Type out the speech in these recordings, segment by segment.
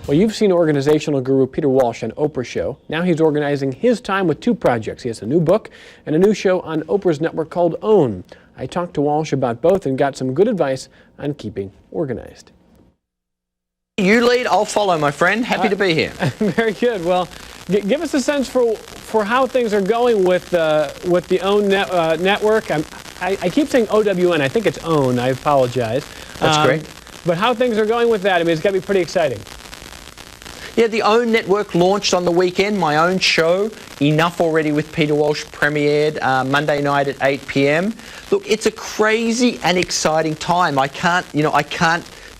Well, you've seen organizational guru Peter Walsh on Oprah's show. Now he's organizing his time with two projects. He has a new book and a new show on Oprah's network called OWN. I talked to Walsh about both and got some good advice on keeping organized. You lead, I'll follow, my friend. Happy to be here. Very good. Well, give us a sense for how things are going with the OWN network. I keep saying OWN. I think it's OWN. I apologize. That's great. But how things are going with that? I mean, it's got to be pretty exciting. Yeah, the OWN network launched on the weekend. My own show, Enough Already with Peter Walsh, premiered Monday night at 8 p.m. Look, it's a crazy and exciting time. I can't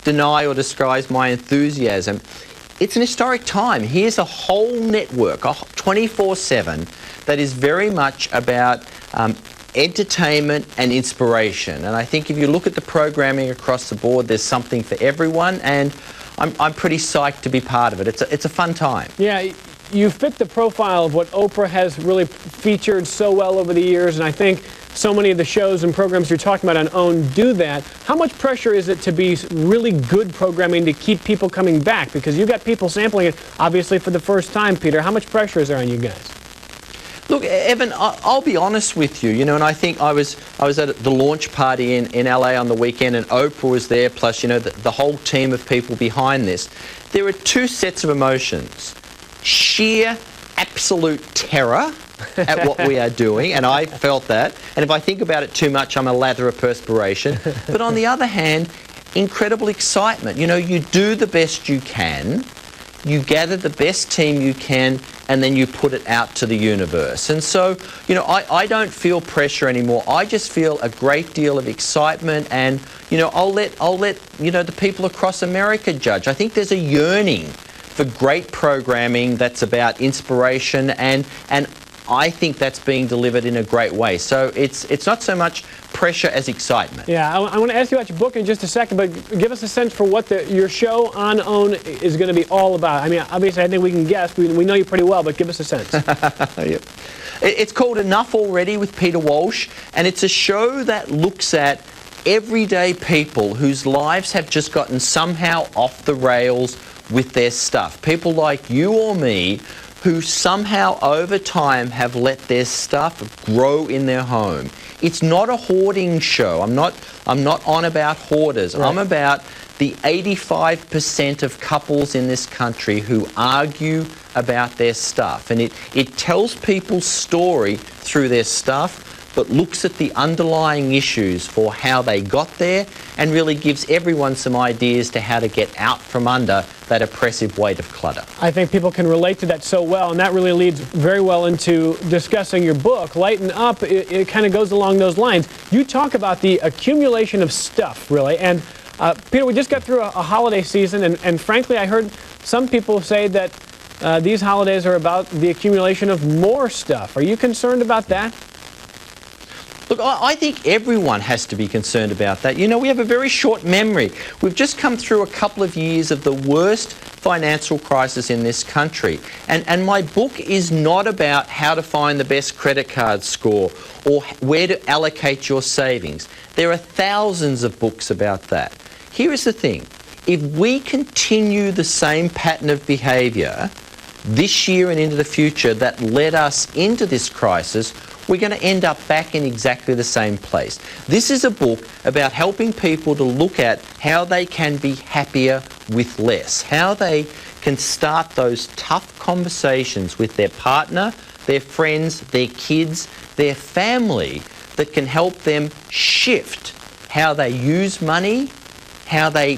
deny or disguise my enthusiasm. It's an historic time. Here's a whole network, 24/7, that is very much about entertainment and inspiration. And I think if you look at the programming across the board, there's something for everyone, and I'm pretty psyched to be part of it. It's a fun time. Yeah, you fit the profile of what Oprah has really featured so well over the years, and I think so many of the shows and programs you're talking about on OWN do that. How much pressure is it to be really good programming to keep people coming back? Because you've got people sampling it, obviously, for the first time, Peter. How much pressure is there on you guys? Look, Evan, I'll be honest with you, and I think I was at the launch party in LA on the weekend, and Oprah was there, plus, the whole team of people behind this. There are two sets of emotions. Sheer, absolute terror at what we are doing, and I felt that. And if I think about it too much, I'm a lather of perspiration. But on the other hand, incredible excitement. You do the best you can. You gather the best team you can, and then you put it out to the universe. And so, I don't feel pressure anymore. I just feel a great deal of excitement, and, I'll let the people across America judge. I think there's a yearning for great programming that's about inspiration, and I think that's being delivered in a great way. So it's not so much pressure as excitement. Yeah, I want to ask you about your book in just a second, but give us a sense for what your show on OWN is going to be all about. I mean, obviously, I think we can guess. We know you pretty well, but give us a sense. Yep. It's called Enough Already with Peter Walsh, and it's a show that looks at everyday people whose lives have just gotten somehow off the rails with their stuff. People like you or me who somehow over time have let their stuff grow in their home. It's not a hoarding show. I'm not on about hoarders. Right. I'm about the 85% of couples in this country who argue about their stuff. And it tells people's story through their stuff, but looks at the underlying issues for how they got there, and really gives everyone some ideas to how to get out from under that oppressive weight of clutter. I think people can relate to that so well, and that really leads very well into discussing your book, Lighten Up. It kind of goes along those lines. You talk about the accumulation of stuff, really, and Peter, we just got through a holiday season, and frankly, I heard some people say that these holidays are about the accumulation of more stuff. Are you concerned about that? Look, I think everyone has to be concerned about that. We have a very short memory. We've just come through a couple of years of the worst financial crisis in this country. And my book is not about how to find the best credit card score or where to allocate your savings. There are thousands of books about that. Here is the thing. If we continue the same pattern of behaviour this year and into the future that led us into this crisis, we're going to end up back in exactly the same place. This is a book about helping people to look at how they can be happier with less, how they can start those tough conversations with their partner, their friends, their kids, their family, that can help them shift how they use money, how they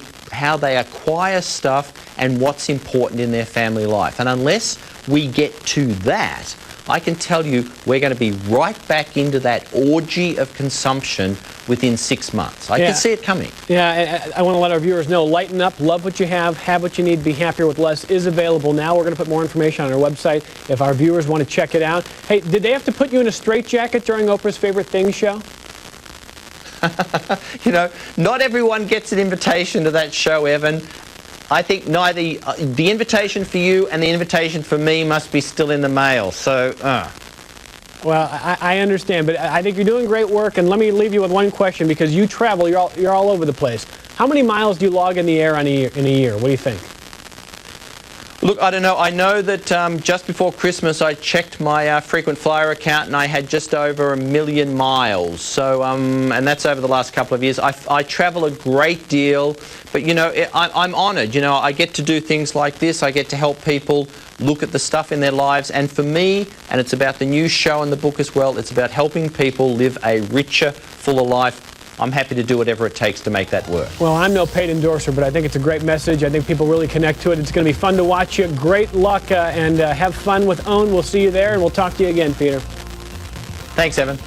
acquire stuff, and what's important in their family life. And unless we get to that, I can tell you we're going to be right back into that orgy of consumption within 6 months. I can see it coming. Yeah, I want to let our viewers know, Lighten Up, love what you have what you need, be happier with less is available now. We're going to put more information on our website if our viewers want to check it out. Hey, did they have to put you in a straitjacket during Oprah's Favorite Things show? Not everyone gets an invitation to that show, Evan. I think neither the invitation for you and the invitation for me must be still in the mail. So, Well, I understand, but I think you're doing great work. And let me leave you with one question, because you travel, you're all over the place. How many miles do you log in the air in a year? What do you think? Look, I don't know. I know that just before Christmas I checked my frequent flyer account and I had just over 1 million miles. So, and that's over the last couple of years. I travel a great deal, but you know, I'm honoured. You know, I get to do things like this. I get to help people look at the stuff in their lives. And for me, and it's about the new show and the book as well, it's about helping people live a richer, fuller life. I'm happy to do whatever it takes to make that work. Well, I'm no paid endorser, but I think it's a great message. I think people really connect to it. It's going to be fun to watch you. Great luck and have fun with OWN. We'll see you there, and we'll talk to you again, Peter. Thanks, Evan.